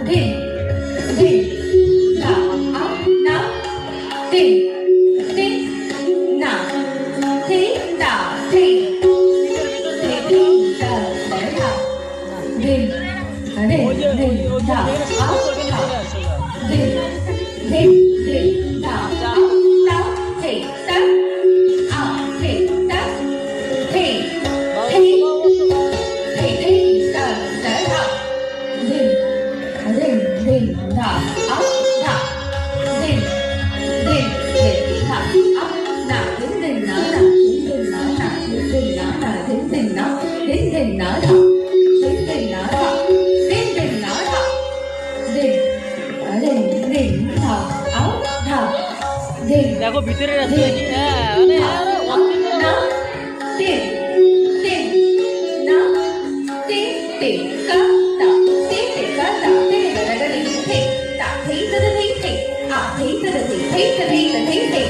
đình đình đảo áo não đình đình nọ thí đảo thì đình đảo để học đình đình đảo áo thảo đình đình đảo áo não thì tắc ảo thì tắc thì thi thì đảo để học đình đình đảo áo thảo đình đình đảo áo nào đến đình nở nào đến đình nở nào đến đình nở nào đến đình nở đến đình nở nào đến đình nở nào đến đình nở nào đình thảo áo thảo đình দেখো ভিতরে রাখছি নাকি হ্যাঁ মানে আরে nó tiền tiền nó tiền tiền có tạo tiền tiền có tạo tiền là đi thị tạo thí tới thí thị à thí tới thị thí tới thí tới thí thị